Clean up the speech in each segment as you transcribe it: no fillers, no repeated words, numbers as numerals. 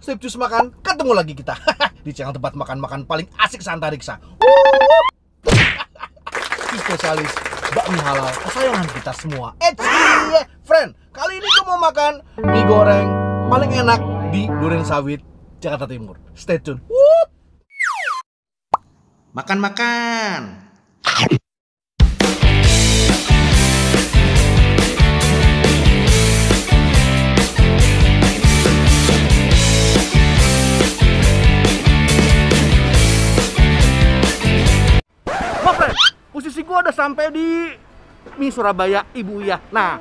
Step Cus Makan, ketemu lagi kita di channel tempat makan-makan paling asik seantariksa. Spesialis bakmi halal kesayangan kita semua. Friend, kali ini gue mau makan mie goreng paling enak di Duren Sawit, Jakarta Timur. Stay tune. Makan-makan. Posisi gua udah sampai di mie Surabaya Ibu Iyah. Nah,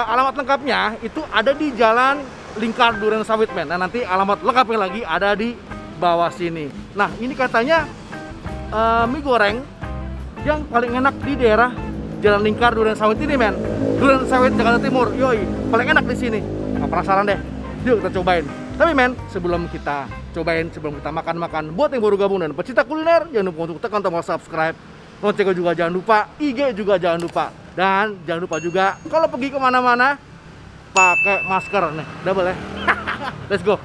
alamat lengkapnya itu ada di Jalan Lingkar Duren Sawit, men. Nah, nanti alamat lengkapnya lagi ada di bawah sini. Nah, ini katanya mie goreng yang paling enak di daerah Jalan Lingkar Duren Sawit ini, men. Duren Sawit Jakarta Timur, yoi, paling enak di sini. Nah, penasaran deh? Yuk kita cobain. Tapi men, sebelum kita cobain, sebelum kita makan-makan, buat yang baru gabung dan pecinta kuliner, jangan lupa untuk tekan tombol subscribe. Lonceng juga jangan lupa, IG juga jangan lupa. Dan jangan lupa juga kalau pergi kemana-mana pakai masker nih, double ya. Let's go.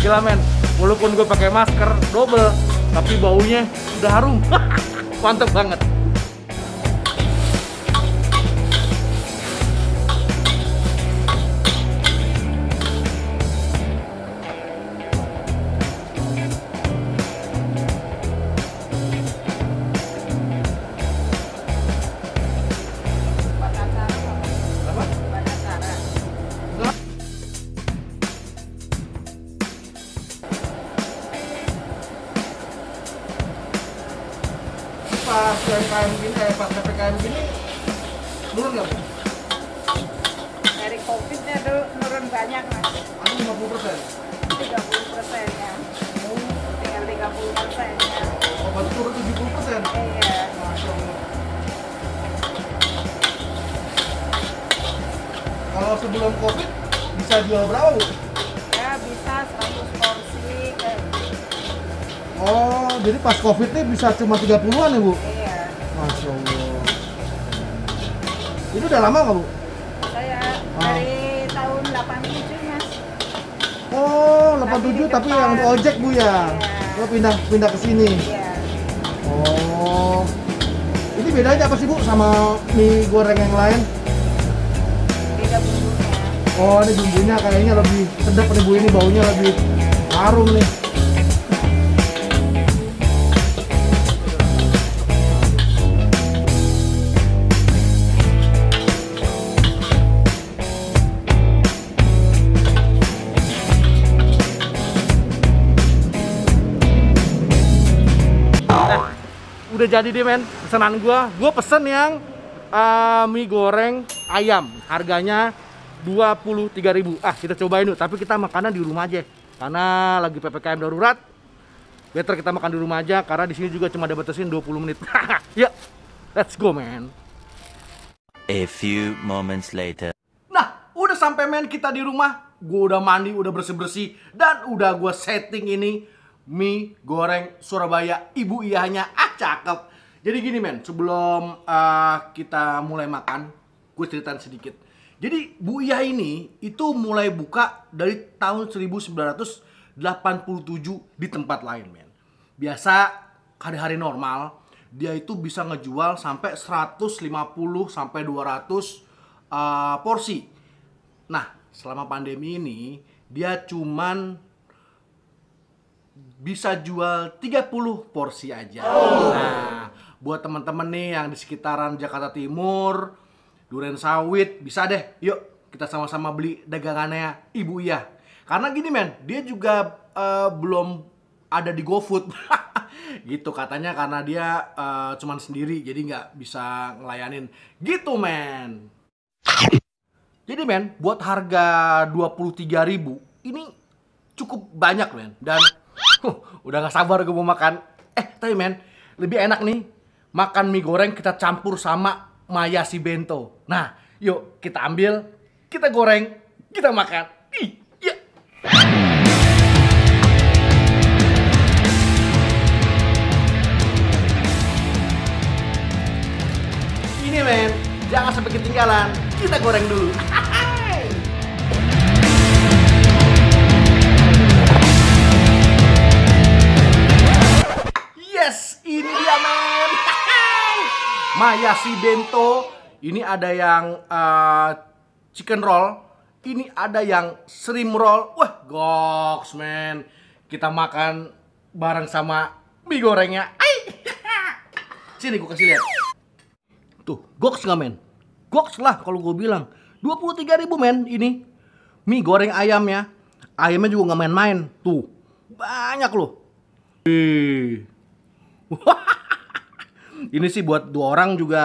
Gila men, walaupun gue pakai masker double, tapi baunya udah harum. Mantep banget. Pas PPKM gini, pas PPKM gini nurun nggak, Bu? Dari COVID-nya nurun banyak, Mas. Ada 50%? 30% ya. Tinggal 30% ya. Oh, baru turun 70%? Iya. Masya Allah. Kalau sebelum COVID bisa jual berapa, Bu? Ya bisa 100 porsi kayak gitu. Oh, jadi pas COVID ini bisa cuma 30-an ya, Bu? Iya. Masya Allah. Ini udah lama nggak, Bu? Saya dari tahun 87, Mas. Oh, Tapi 87 di tapi depan. yang ojek, Bu ya? Iya. Oh, pindah ke sini. Iya. Oh. Ini bedanya apa sih, Bu, sama mie goreng yang lain? Beda bumbunya. Oh, ini bumbunya kayaknya lebih sedap nih, Bu. Ini baunya lebih harum nih. Udah jadi deh, men, pesanan gua pesen yang mie goreng ayam, harganya 23.000. Kita cobain dulu, tapi kita makannya di rumah aja karena lagi PPKM darurat. Better kita makan di rumah aja karena di sini juga cuma dibatasin 20 menit. Ya, let's go, man. A few moments later. Nah, udah sampai, men, kita di rumah. Gua udah mandi, udah bersih-bersih, dan udah gua setting ini mie goreng Surabaya Ibu Iyahnya. Cakep. Jadi gini, men, sebelum kita mulai makan, gue ceritain sedikit. Jadi Bu Iyah ini itu mulai buka dari tahun 1987 di tempat lain, men. Biasa hari-hari normal dia itu bisa ngejual sampai 150 sampai 200 porsi. Nah, selama pandemi ini dia cuman bisa jual 30 porsi aja. Nah, buat teman-teman nih yang di sekitaran Jakarta Timur, Duren Sawit, bisa deh, yuk kita sama-sama beli dagangannya Ibu Iyah. Karena gini, men, dia juga belum ada di GoFood. Gitu katanya, karena dia cuman sendiri, jadi nggak bisa ngelayanin. Gitu, men. Jadi men, buat harga 23.000 ini cukup banyak men. Dan udah gak sabar gue mau makan. Tapi men, lebih enak nih makan mie goreng kita campur sama Mayashi Bento. Nah, yuk kita ambil, kita goreng, kita makan. Ya. Ini men, jangan sampai ketinggalan. Kita goreng dulu. Yes, ini dia men. Mayashi Bento. Ini ada yang chicken roll. Ini ada yang shrimp roll. Wah, goks men. Kita makan bareng sama mie gorengnya. Sini gue kasih lihat. Tuh, goks nggak men? Goks lah kalau gue bilang. 23.000 men ini. Mie goreng ayamnya. Ayamnya juga nggak main-main. Tuh, banyak loh. Ini sih buat 2 orang juga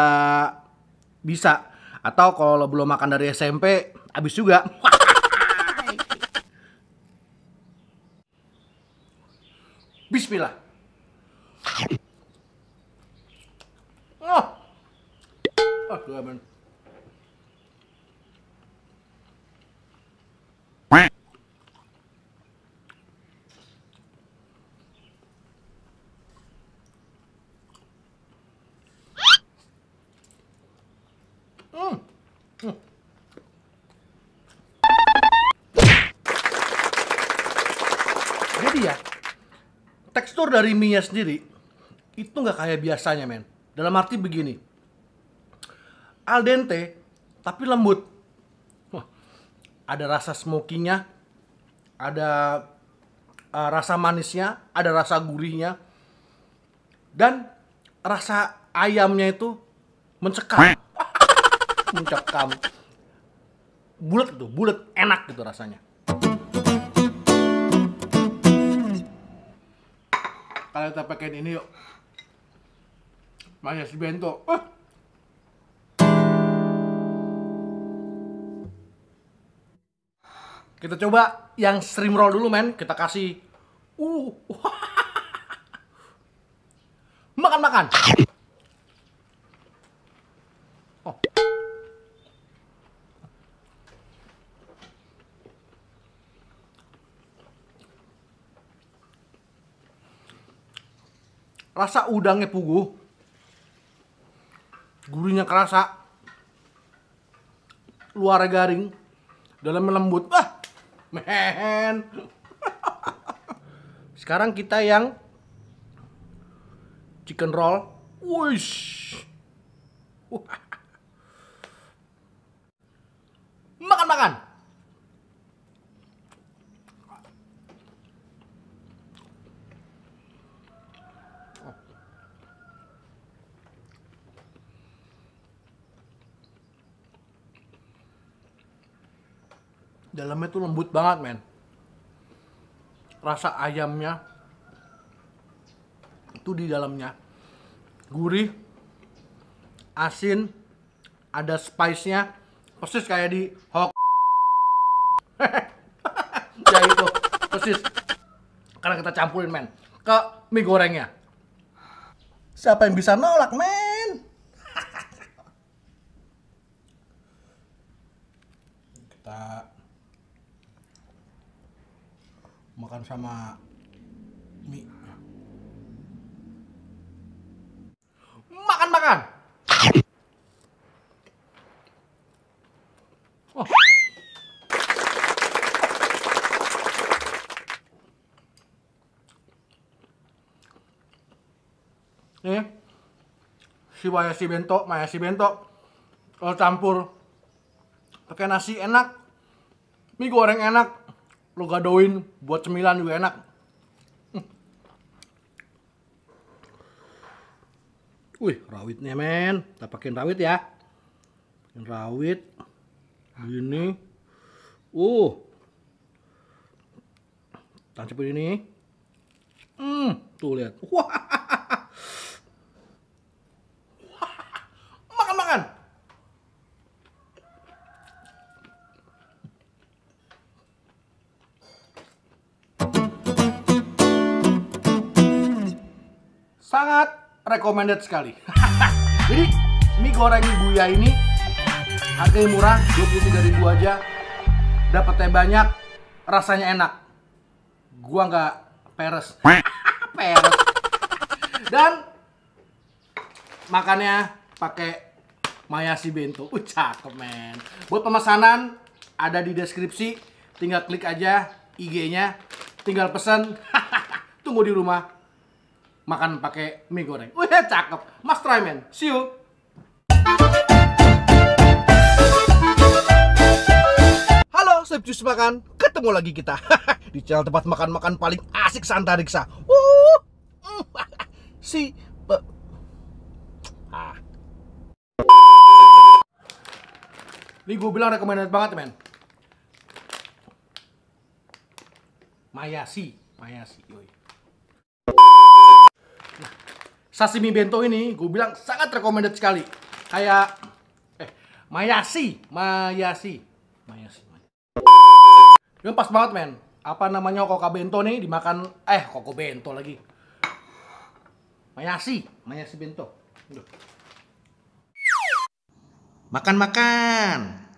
bisa. Atau kalau belum makan dari SMP, habis juga. Bismillah. Tuh men. Jadi ya, tekstur dari mie-nya sendiri itu nggak kayak biasanya men. Dalam arti begini, al dente tapi lembut. Wah, ada rasa smoky-nya, ada rasa manisnya, ada rasa gurihnya, dan rasa ayamnya itu mencekam. Mencekam. Bulet tuh, bulet, enak gitu rasanya. Kalau kita pakein ini yuk, Mayashi Bento. Kita coba yang shrimp roll dulu men. Kita kasih makan-makan. Rasa udangnya puguh, gurihnya kerasa, luar garing, dalamnya lembut. Men. Sekarang kita yang chicken roll. Wush. Makan-makan. Dalamnya tuh lembut banget men. Rasa ayamnya itu di dalamnya gurih, asin, ada spice-nya persis kayak di Hok. Ya itu persis. Karena kita campurin men ke mie gorengnya. Siapa yang bisa nolak men? Kita makan sama mie. Makan-makan. Nih, si Mayashi Bento kalau campur pakai nasi enak, mie goreng enak, lo gadoin buat cemilan juga enak. Wih, rawitnya men, kita pakein rawit ya. Pakein rawit gini. Tancapin ini. Tuh lihat. Makan-makan. sangat recommended sekali. Jadi mie goreng Ibuya ini harganya murah, 23.000 aja. Dapatnya banyak, rasanya enak. Gua nggak peres. Peres. Dan makannya pakai Mayashi Bento. Cakep men. Buat pemesanan ada di deskripsi. Tinggal klik aja IG-nya. Tinggal pesan. Tunggu di rumah. Makan pakai mie goreng. Wih, cakep. Mas try men. See you. Halo, Chef Jus Makan. Ketemu lagi kita di channel tempat makan-makan paling asik santariksa. Si ini gue bilang recommended banget men. Mayashi, yoi. Nah, sashimi bento ini gue bilang sangat recommended sekali. Kayak Mayashi. Ini pas banget men. Apa namanya Koka Bento nih dimakan Koko Bento lagi. Mayashi Bento. Makan.